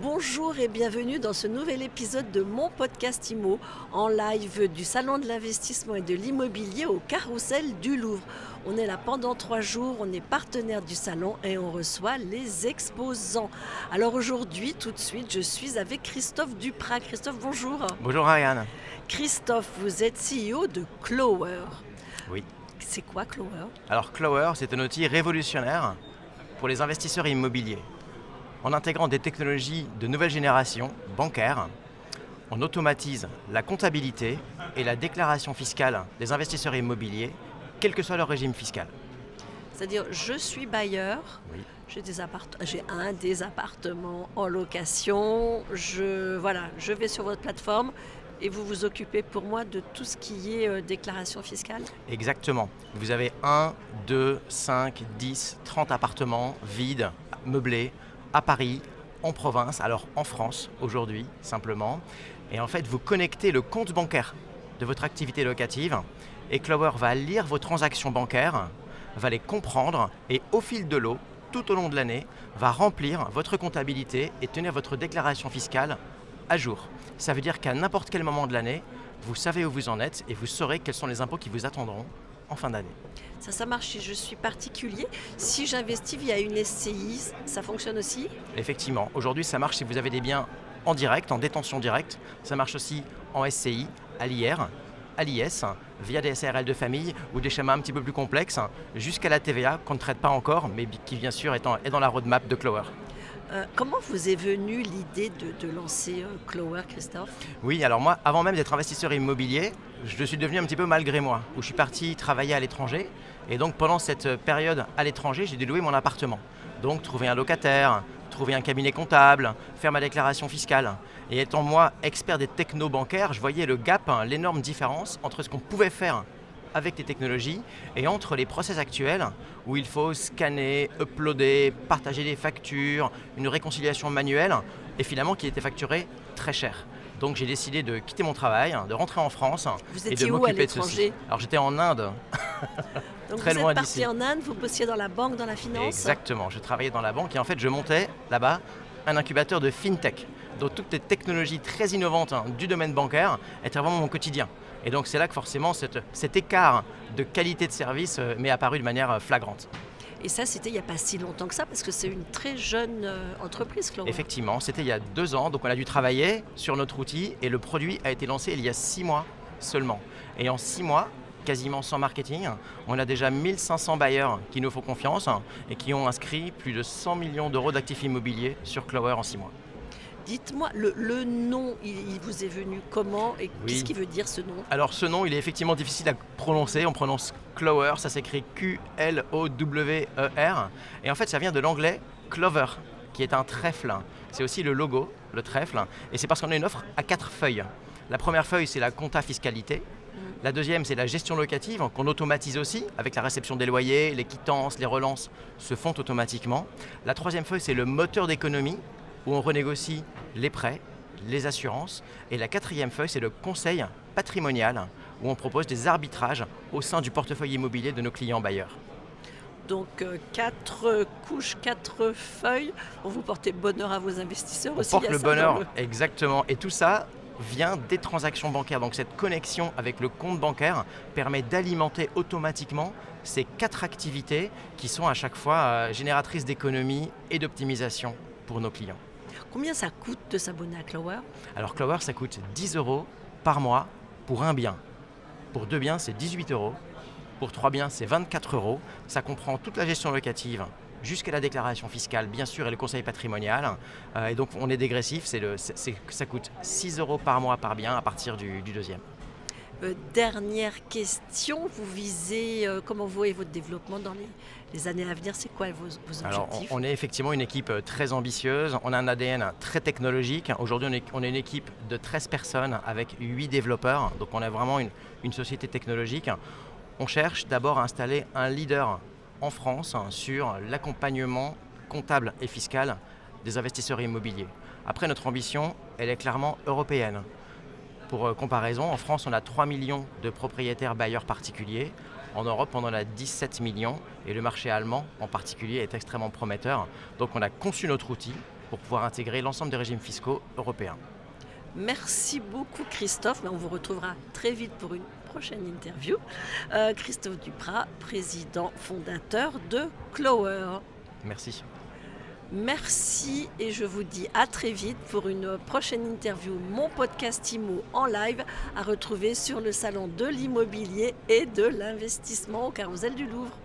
Bonjour et bienvenue dans ce nouvel épisode de mon podcast IMO en live du Salon de l'investissement et de l'immobilier au Carrousel du Louvre. On est là pendant 3 jours, on est partenaire du salon et on reçoit les exposants. Alors aujourd'hui, tout de suite, je suis avec Christophe Duprat. Christophe, bonjour. Bonjour Ariane. Christophe, vous êtes CEO de Clower. Oui. C'est quoi Clower ? Alors Clower, c'est un outil révolutionnaire pour les investisseurs immobiliers. En intégrant des technologies de nouvelle génération, bancaires, on automatise la comptabilité et la déclaration fiscale des investisseurs immobiliers, quel que soit leur régime fiscal. C'est-à-dire, je suis bailleur, Oui. j'ai un des appartements en location, je vais sur votre plateforme et vous vous occupez pour moi de tout ce qui est déclaration fiscale ? Exactement. Vous avez 1, 2, 5, 10, 30 appartements vides, meublés, à Paris, en province, alors en France aujourd'hui simplement. Et en fait, vous connectez le compte bancaire de votre activité locative et Clower va lire vos transactions bancaires, va les comprendre et au fil de l'eau, tout au long de l'année, va remplir votre comptabilité et tenir votre déclaration fiscale à jour. Ça veut dire qu'à n'importe quel moment de l'année, vous savez où vous en êtes et vous saurez quels sont les impôts qui vous attendront en fin d'année. Ça marche si je suis particulier. Si j'investis via une SCI, ça fonctionne aussi ? Effectivement, aujourd'hui ça marche si vous avez des biens en direct, en détention directe. Ça marche aussi en SCI, à l'IR, à l'IS, via des SARL de famille ou des schémas un petit peu plus complexes, jusqu'à la TVA qu'on ne traite pas encore, mais qui bien sûr est dans la roadmap de Clower. Comment vous est venue l'idée de lancer Clower, Christophe ? Oui, alors moi, avant même d'être investisseur immobilier, je suis devenu un petit peu malgré moi, où je suis parti travailler à l'étranger. Et donc pendant cette période à l'étranger, j'ai dû louer mon appartement. Donc trouver un locataire, trouver un cabinet comptable, faire ma déclaration fiscale. Et étant moi expert des technos bancaires, je voyais le gap, l'énorme différence entre ce qu'on pouvait faire avec les technologies et entre les process actuels où il faut scanner, uploader, partager des factures, une réconciliation manuelle et finalement qui était facturé très cher. Donc j'ai décidé de quitter mon travail, de rentrer en France et de m'occuper de ceci. Alors j'étais en Inde, Donc très vous loin êtes parti d'ici. en Inde, vous bossiez dans la banque, dans la finance ? Exactement, je travaillais dans la banque et en fait je montais là-bas un incubateur de FinTech. Donc toutes les technologies très innovantes du domaine bancaire étaient vraiment mon quotidien. Et donc c'est là que forcément cet écart de qualité de service m'est apparu de manière flagrante. Et ça, c'était il n'y a pas si longtemps que ça, parce que c'est une très jeune entreprise, Clower. Effectivement, c'était il y a 2 ans, donc on a dû travailler sur notre outil et le produit a été lancé il y a 6 mois seulement. Et en 6 mois, quasiment sans marketing, on a déjà 1500 bailleurs qui nous font confiance et qui ont inscrit plus de 100 millions d'euros d'actifs immobiliers sur Clower en 6 mois. Dites-moi, le nom, il vous est venu comment et Oui. qu'est-ce qui veut dire ce nom ? Alors ce nom, il est effectivement difficile à prononcer, on prononce Clower, ça s'écrit Q-L-O-W-E-R. Et en fait, ça vient de l'anglais Clover, qui est un trèfle. C'est aussi le logo, le trèfle. Et c'est parce qu'on a une offre à 4 feuilles. La première feuille, c'est la compta fiscalité. La deuxième, c'est la gestion locative, qu'on automatise aussi, avec la réception des loyers, les quittances, les relances se font automatiquement. La troisième feuille, c'est le moteur d'économie, où on renégocie les prêts, les assurances. Et la quatrième feuille, c'est le conseil patrimonial, où on propose des arbitrages au sein du portefeuille immobilier de nos clients bailleurs. Donc 4 couches, 4 feuilles, vous portez bonheur à vos investisseurs On aussi. porte il y a le ça dans bonheur, exactement. Et tout ça vient des transactions bancaires. Donc cette connexion avec le compte bancaire permet d'alimenter automatiquement ces 4 activités qui sont à chaque fois génératrices d'économie et d'optimisation pour nos clients. Combien ça coûte de s'abonner à Clower ? Alors Clower, ça coûte 10 € par mois pour un bien. Pour 2 biens, c'est 18 €. Pour 3 biens, c'est 24 €. Ça comprend toute la gestion locative jusqu'à la déclaration fiscale, bien sûr, et le conseil patrimonial. Et donc, on est dégressif. Ça coûte 6 € par mois par bien à partir du deuxième. Dernière question, vous visez, comment vous voyez votre développement dans les années à venir ? C'est quoi vos objectifs ? Alors, on est effectivement une équipe très ambitieuse. On a un ADN très technologique. Aujourd'hui, on est une équipe de 13 personnes avec 8 développeurs. Donc, on a vraiment une société technologique. On cherche d'abord à installer un leader en France sur l'accompagnement comptable et fiscal des investisseurs immobiliers. Après, notre ambition, elle est clairement européenne. Pour comparaison, en France, on a 3 millions de propriétaires bailleurs particuliers. En Europe, on en a 17 millions et le marché allemand en particulier est extrêmement prometteur. Donc on a conçu notre outil pour pouvoir intégrer l'ensemble des régimes fiscaux européens. Merci beaucoup Christophe, on vous retrouvera très vite pour une prochaine interview. Christophe Duprat, président fondateur de Clower. Merci. Merci et je vous dis à très vite pour une prochaine interview, mon podcast IMO en live à retrouver sur le salon de l'immobilier et de l'investissement au Carrousel du Louvre.